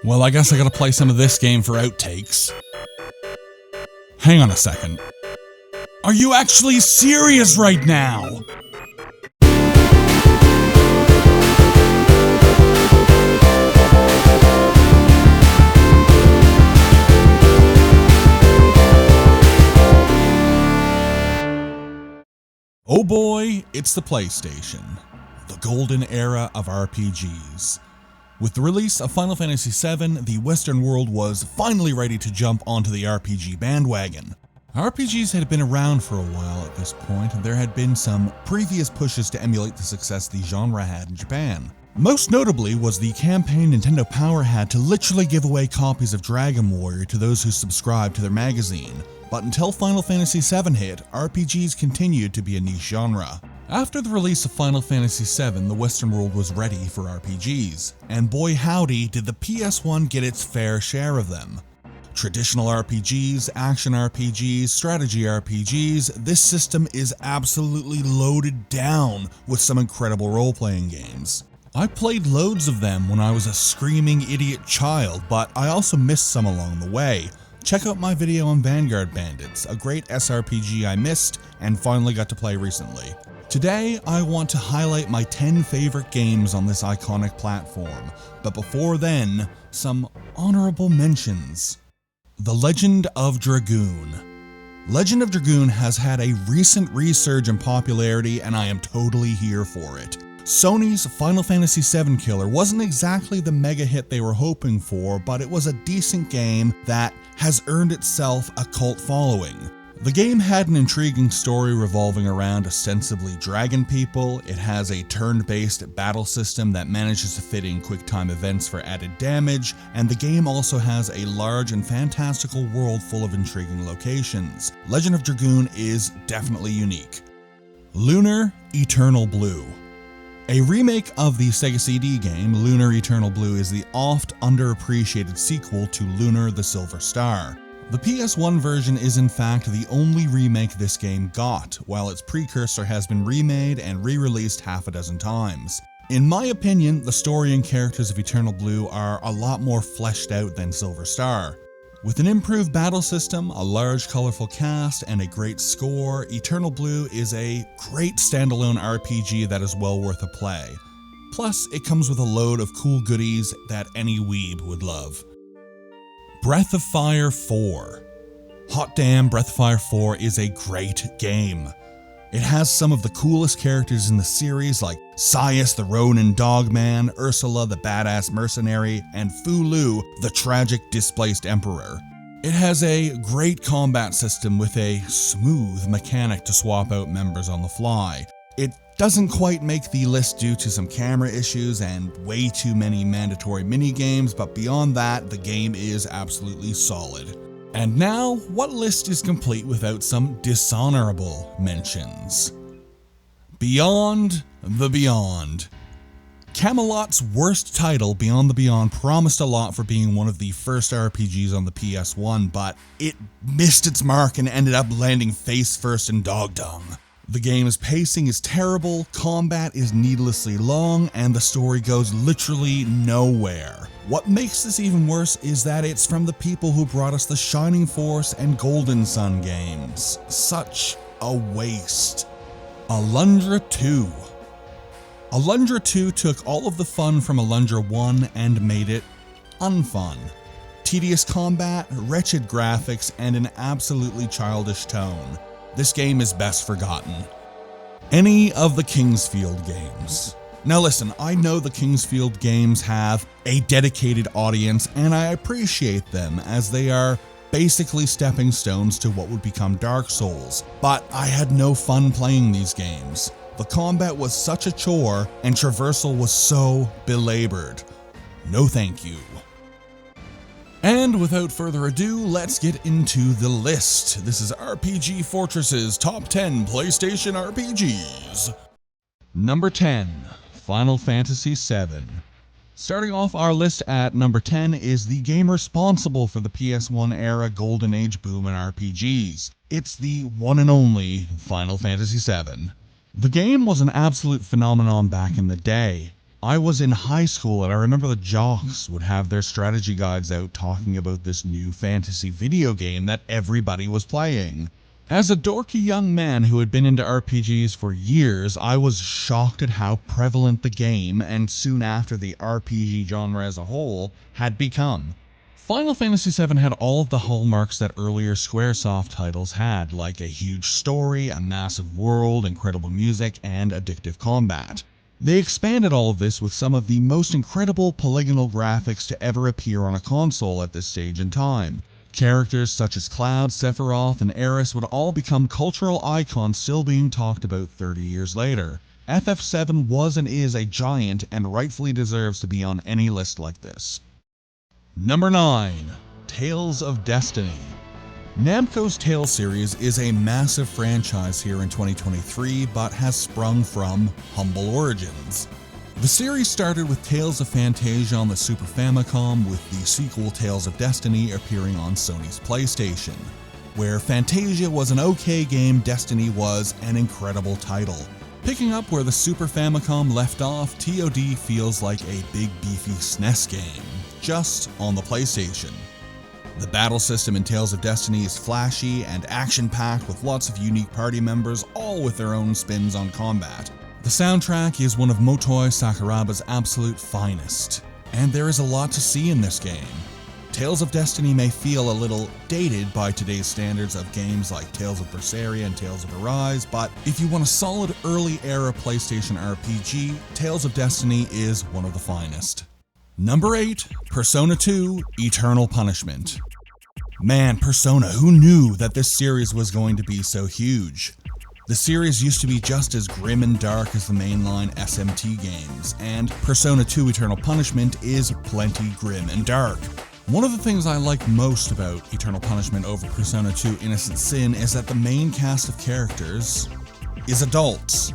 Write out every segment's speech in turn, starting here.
Well, I guess I gotta play some of this game for outtakes. Hang on a second. Are you actually serious right now? Oh boy, it's the PlayStation, the golden era of RPGs. With the release of Final Fantasy VII, the Western world was finally ready to jump onto the RPG bandwagon. RPGs had been around for a while at this point, and there had been some previous pushes to emulate the success the genre had in Japan. Most notably was the campaign Nintendo Power had to literally give away copies of Dragon Warrior to those who subscribed to their magazine. But until Final Fantasy VII hit, RPGs continued to be a niche genre. After the release of Final Fantasy VII, the Western world was ready for RPGs, and boy howdy did the PS1 get its fair share of them. Traditional RPGs, action RPGs, strategy RPGs, this system is absolutely loaded down with some incredible role-playing games. I played loads of them when I was a screaming idiot child, but I also missed some along the way. Check out my video on Vanguard Bandits, a great SRPG I missed and finally got to play recently. Today, I want to highlight my 10 favorite games on this iconic platform, but before then, some honorable mentions. The Legend of Dragoon. Legend of Dragoon has had a recent resurge in popularity, and I am totally here for it. Sony's Final Fantasy VII killer wasn't exactly the mega hit they were hoping for, but it was a decent game that has earned itself a cult following. The game had an intriguing story revolving around ostensibly dragon people. It has a turn-based battle system that manages to fit in quick-time events for added damage, and the game also has a large and fantastical world full of intriguing locations. Legend of Dragoon is definitely unique. Lunar Eternal Blue. A remake of the Sega CD game, Lunar Eternal Blue is the oft underappreciated sequel to Lunar the Silver Star. The PS1 version is in fact the only remake this game got, while its precursor has been remade and re-released half a dozen times. In my opinion, the story and characters of Eternal Blue are a lot more fleshed out than Silver Star. With an improved battle system, a large colorful cast, and a great score, Eternal Blue is a great standalone RPG that is well worth a play. Plus, it comes with a load of cool goodies that any weeb would love. Breath of Fire 4. Hot damn, Breath of Fire 4 is a great game. It has some of the coolest characters in the series like Sias the Ronin Dogman, Ursula the Badass Mercenary, and Fulu the Tragic Displaced Emperor. It has a great combat system with a smooth mechanic to swap out members on the fly. It doesn't quite make the list due to some camera issues and way too many mandatory minigames, but beyond that, the game is absolutely solid. And now, what list is complete without some dishonorable mentions? Beyond the Beyond. Camelot's worst title, Beyond the Beyond, promised a lot for being one of the first RPGs on the PS1, but it missed its mark and ended up landing face first in dog dung. The game's pacing is terrible, combat is needlessly long, and the story goes literally nowhere. What makes this even worse is that it's from the people who brought us the Shining Force and Golden Sun games. Such a waste. Alundra 2. Alundra 2 took all of the fun from Alundra 1 and made it unfun. Tedious combat, wretched graphics, and an absolutely childish tone. This game is best forgotten. Any of the Kingsfield games. Now listen, I know the Kingsfield games have a dedicated audience, and I appreciate them as they are basically stepping stones to what would become Dark Souls, but I had no fun playing these games. The combat was such a chore, and traversal was so belabored. No thank you. And without further ado, let's get into the list. This is RPG Fortress's Top 10 PlayStation RPGs. Number 10. Final Fantasy VII. Starting off our list at number 10 is the game responsible for the PS1 era golden age boom in RPGs. It's the one and only Final Fantasy VII. The game was an absolute phenomenon back in the day. I was in high school and I remember the jocks would have their strategy guides out talking about this new fantasy video game that everybody was playing. As a dorky young man who had been into RPGs for years, I was shocked at how prevalent the game, and soon after the RPG genre as a whole, had become. Final Fantasy VII had all of the hallmarks that earlier Squaresoft titles had, like a huge story, a massive world, incredible music, and addictive combat. They expanded all of this with some of the most incredible polygonal graphics to ever appear on a console at this stage in time. Characters such as Cloud, Sephiroth, and Aeris would all become cultural icons still being talked about 30 years later. FF7 was and is a giant and rightfully deserves to be on any list like this. Number 9. Tales of Destiny. Namco's Tales series is a massive franchise here in 2023, but has sprung from humble origins. The series started with Tales of Phantasia on the Super Famicom, with the sequel Tales of Destiny appearing on Sony's PlayStation. Where Phantasia was an okay game, Destiny was an incredible title. Picking up where the Super Famicom left off, TOD feels like a big beefy SNES game, just on the PlayStation. The battle system in Tales of Destiny is flashy and action-packed with lots of unique party members, all with their own spins on combat. The soundtrack is one of Motoi Sakuraba's absolute finest, and there is a lot to see in this game. Tales of Destiny may feel a little dated by today's standards of games like Tales of Berseria and Tales of Arise, but if you want a solid early-era PlayStation RPG, Tales of Destiny is one of the finest. Number 8. Persona 2 Eternal Punishment. Man, Persona, who knew that this series was going to be so huge? The series used to be just as grim and dark as the mainline SMT games, and Persona 2 Eternal Punishment is plenty grim and dark. One of the things I like most about Eternal Punishment over Persona 2 Innocent Sin is that the main cast of characters is adults.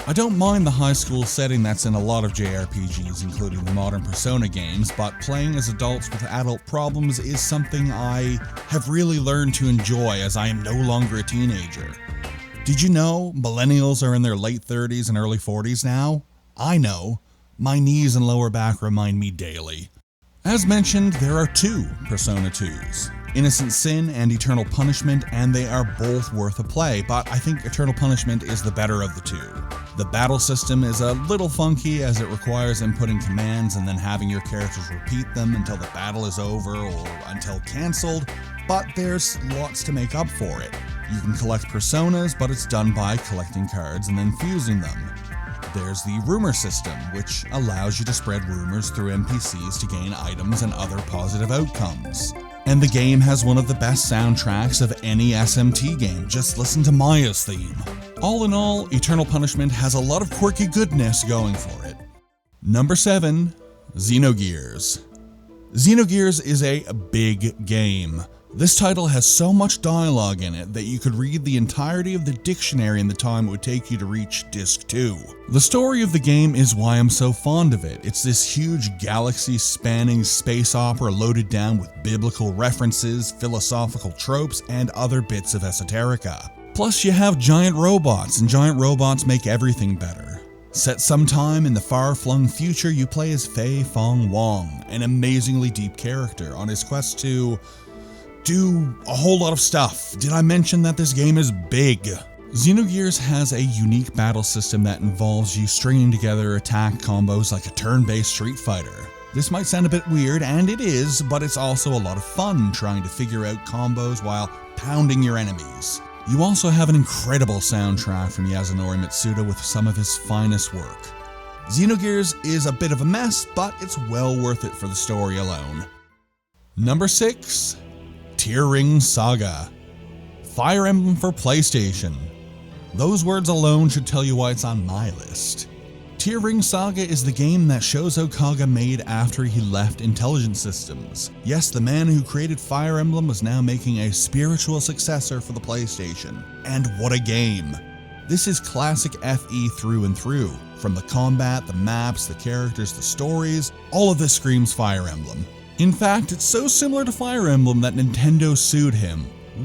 I don't mind the high school setting that's in a lot of JRPGs, including the modern Persona games, but playing as adults with adult problems is something I have really learned to enjoy as I am no longer a teenager. Did you know millennials are in their late 30s and early 40s now? I know. My knees and lower back remind me daily. As mentioned, there are 2 Persona 2s. Innocent Sin and Eternal Punishment, and they are both worth a play, but I think Eternal Punishment is the better of the 2. The battle system is a little funky as it requires inputting commands and then having your characters repeat them until the battle is over or until cancelled, but there's lots to make up for it. You can collect personas, but it's done by collecting cards and then fusing them. There's the rumor system, which allows you to spread rumors through NPCs to gain items and other positive outcomes. And the game has one of the best soundtracks of any SMT game, just listen to Maya's theme. All in all, Eternal Punishment has a lot of quirky goodness going for it. Number 7. Xenogears. Xenogears is a big game. This title has so much dialogue in it that you could read the entirety of the dictionary in the time it would take you to reach Disc 2. The story of the game is why I'm so fond of it. It's this huge galaxy-spanning space opera loaded down with biblical references, philosophical tropes, and other bits of esoterica. Plus you have giant robots, and giant robots make everything better. Set sometime in the far-flung future, you play as Fei Fong Wong, an amazingly deep character on his quest to do a whole lot of stuff. Did I mention that this game is big? Xenogears has a unique battle system that involves you stringing together attack combos like a turn-based Street Fighter. This might sound a bit weird, and it is, but it's also a lot of fun trying to figure out combos while pounding your enemies. You also have an incredible soundtrack from Yasunori Mitsuda with some of his finest work. Xenogears is a bit of a mess, but it's well worth it for the story alone. Number 6. Tearring Saga. Fire Emblem for PlayStation. Those words alone should tell you why it's on my list. Tearring Saga is the game that Shozo Kaga made after he left Intelligent Systems. Yes, the man who created Fire Emblem was now making a spiritual successor for the PlayStation. And what a game! This is classic FE through and through. From the combat, the maps, the characters, the stories, all of this screams Fire Emblem. In fact, it's so similar to Fire Emblem that Nintendo sued him.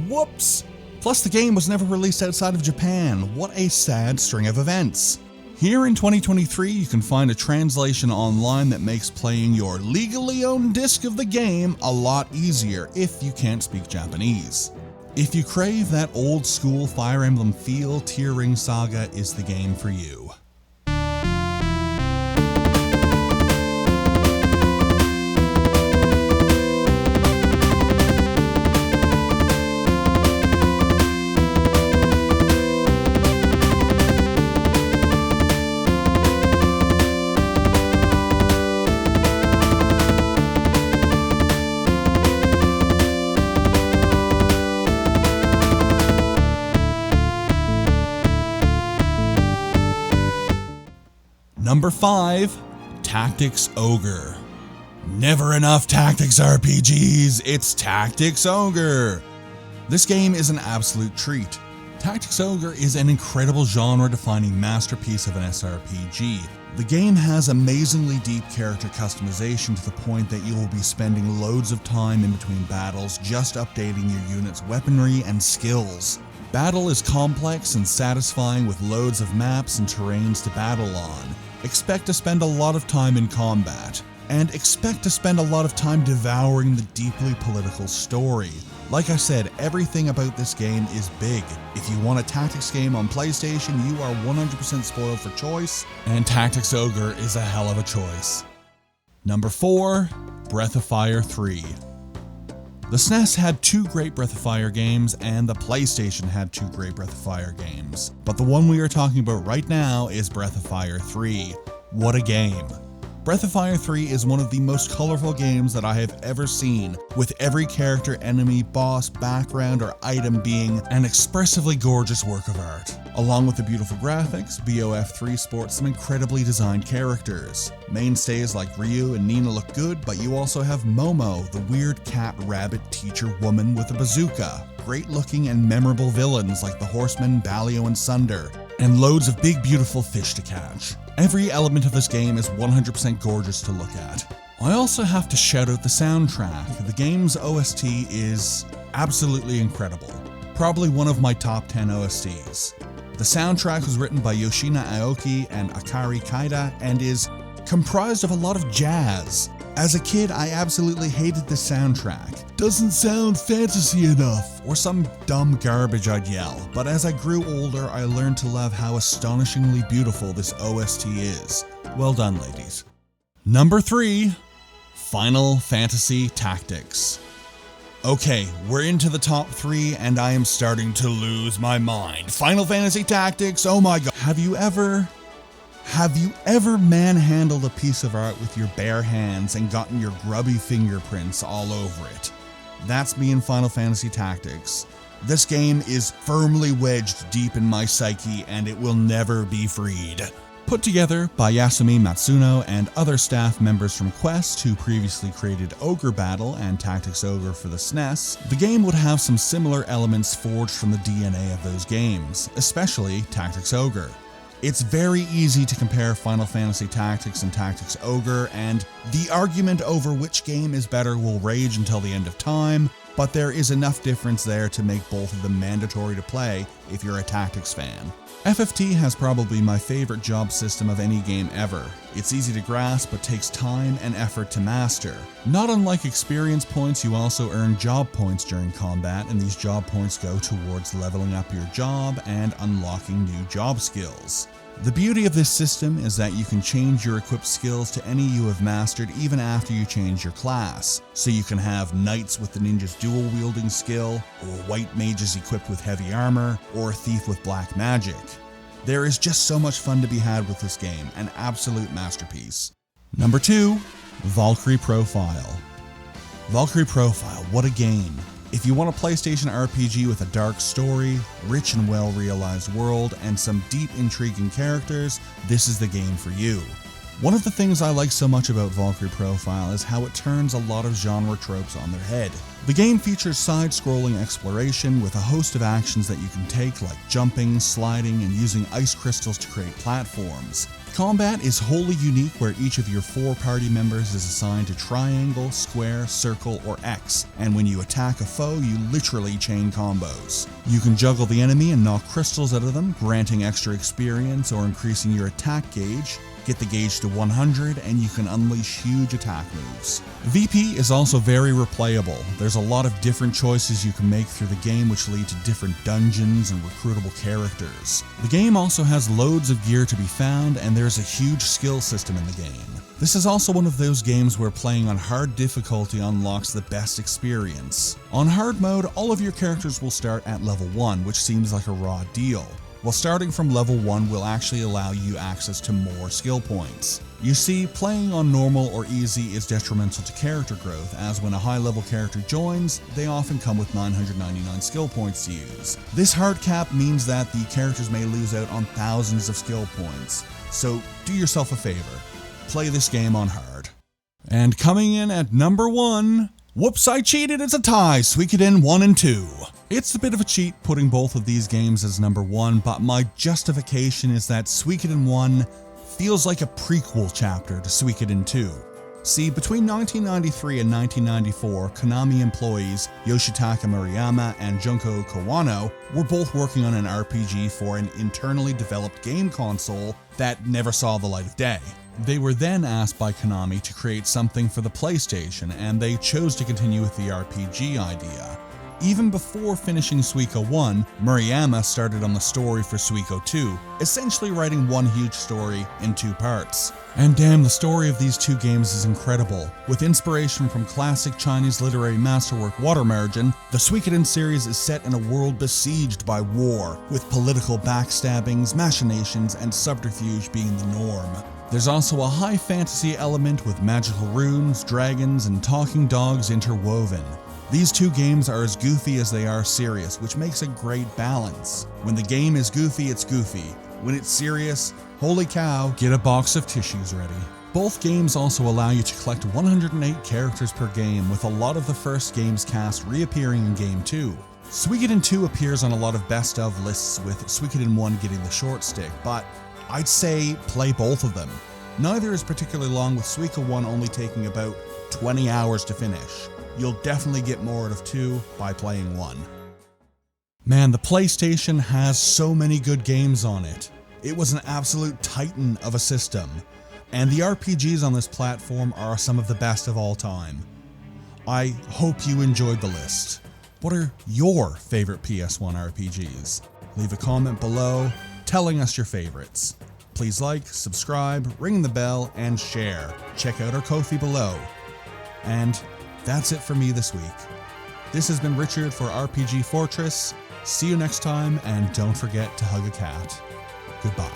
Whoops! Plus the game was never released outside of Japan. What a sad string of events. Here in 2023, you can find a translation online that makes playing your legally owned disc of the game a lot easier if you can't speak Japanese. If you crave that old school Fire Emblem feel, Tear Ring Saga is the game for you. Number 5, Tactics Ogre. Never enough Tactics RPGs, it's Tactics Ogre. This game is an absolute treat. Tactics Ogre is an incredible genre-defining masterpiece of an SRPG. The game has amazingly deep character customization to the point that you will be spending loads of time in between battles just updating your unit's weaponry and skills. Battle is complex and satisfying with loads of maps and terrains to battle on. Expect to spend a lot of time in combat, and expect to spend a lot of time devouring the deeply political story. Like I said, everything about this game is big. If you want a tactics game on PlayStation, you are 100% spoiled for choice, and Tactics Ogre is a hell of a choice. Number 4, Breath of Fire 3. The SNES had 2 great Breath of Fire games, and the PlayStation had 2 great Breath of Fire games. But the one we are talking about right now is Breath of Fire 3. What a game! Breath of Fire 3 is one of the most colorful games that I have ever seen, with every character, enemy, boss, background, or item being an expressively gorgeous work of art. Along with the beautiful graphics, BOF3 sports some incredibly designed characters. Mainstays like Ryu and Nina look good, but you also have Momo, the weird cat-rabbit teacher woman with a bazooka. Great looking and memorable villains like the Horsemen, Balio, and Sunder, and loads of big beautiful fish to catch. Every element of this game is 100% gorgeous to look at. I also have to shout out the soundtrack. The game's OST is absolutely incredible. Probably one of my top 10 OSTs. The soundtrack was written by Yoshina Aoki and Akari Kaida and is comprised of a lot of jazz. As a kid, I absolutely hated the soundtrack. Doesn't sound fantasy enough, or some dumb garbage I'd yell. But as I grew older, I learned to love how astonishingly beautiful this OST is. Well done, ladies. Number 3, Final Fantasy Tactics. Okay, we're into the top 3 and I am starting to lose my mind. Final Fantasy Tactics, oh my god. Have you ever manhandled a piece of art with your bare hands and gotten your grubby fingerprints all over it? That's me in Final Fantasy Tactics. This game is firmly wedged deep in my psyche and it will never be freed. Put together by Yasumi Matsuno and other staff members from Quest who previously created Ogre Battle and Tactics Ogre for the SNES, the game would have some similar elements forged from the DNA of those games, especially Tactics Ogre. It's very easy to compare Final Fantasy Tactics and Tactics Ogre, and the argument over which game is better will rage until the end of time, but there is enough difference there to make both of them mandatory to play if you're a Tactics fan. FFT has probably my favorite job system of any game ever. It's easy to grasp but takes time and effort to master. Not unlike experience points, you also earn job points during combat, and these job points go towards leveling up your job and unlocking new job skills. The beauty of this system is that you can change your equipped skills to any you have mastered even after you change your class. So you can have knights with the ninja's dual wielding skill, or white mages equipped with heavy armor, or a thief with black magic. There is just so much fun to be had with this game, an absolute masterpiece. Number 2, Valkyrie Profile. Valkyrie Profile, what a game. If you want a PlayStation RPG with a dark story, rich and well-realized world, and some deep, intriguing characters, this is the game for you. One of the things I like so much about Valkyrie Profile is how it turns a lot of genre tropes on their head. The game features side-scrolling exploration with a host of actions that you can take, like jumping, sliding, and using ice crystals to create platforms. Combat is wholly unique, where each of your 4 party members is assigned to triangle, square, circle, or X, and when you attack a foe, you literally chain combos. You can juggle the enemy and knock crystals out of them, granting extra experience or increasing your attack gauge. Get the gauge to 100 and you can unleash huge attack moves. VP is also very replayable. There's a lot of different choices you can make through the game, which lead to different dungeons and recruitable characters. The game also has loads of gear to be found, and there's a huge skill system in the game. This is also one of those games where playing on hard difficulty unlocks the best experience. On hard mode, all of your characters will start at level 1, which seems like a raw deal. While starting from level 1 will actually allow you access to more skill points. You see, playing on normal or easy is detrimental to character growth, as when a high level character joins, they often come with 999 skill points to use. This hard cap means that the characters may lose out on thousands of skill points, so do yourself a favor, play this game on hard. And coming in at number 1, whoops, I cheated, it's a tie, Suikoden 1 and 2. It's a bit of a cheat putting both of these games as number 1, but my justification is that Suikoden 1 feels like a prequel chapter to Suikoden 2. See, between 1993 and 1994, Konami employees Yoshitaka Murayama and Junko Kawano were both working on an RPG for an internally developed game console that never saw the light of day. They were then asked by Konami to create something for the PlayStation, and they chose to continue with the RPG idea. Even before finishing Suiko 1, Murayama started on the story for Suiko 2, essentially writing one huge story in 2 parts. And damn, the story of these 2 games is incredible. With inspiration from classic Chinese literary masterwork Water Margin, the Suikoden series is set in a world besieged by war, with political backstabbings, machinations, and subterfuge being the norm. There's also a high fantasy element with magical runes, dragons, and talking dogs interwoven. These 2 games are as goofy as they are serious, which makes a great balance. When the game is goofy, it's goofy. When it's serious, holy cow, get a box of tissues ready. Both games also allow you to collect 108 characters per game, with a lot of the first game's cast reappearing in Game 2. Suikoden 2 appears on a lot of best of lists, with Suikoden 1 getting the short stick, but I'd say play both of them. Neither is particularly long, with Suiko 1 only taking about 20 hours to finish. You'll definitely get more out of 2 by playing 1. Man, the PlayStation has so many good games on it. It was an absolute titan of a system, and the RPGs on this platform are some of the best of all time. I hope you enjoyed the list. What are your favorite PS1 RPGs? Leave a comment below telling us your favorites. Please like, subscribe, ring the bell, and share. Check out our Ko-fi below. And that's it for me this week. This has been Richard for RPG Fortress. See you next time, and don't forget to hug a cat. Goodbye.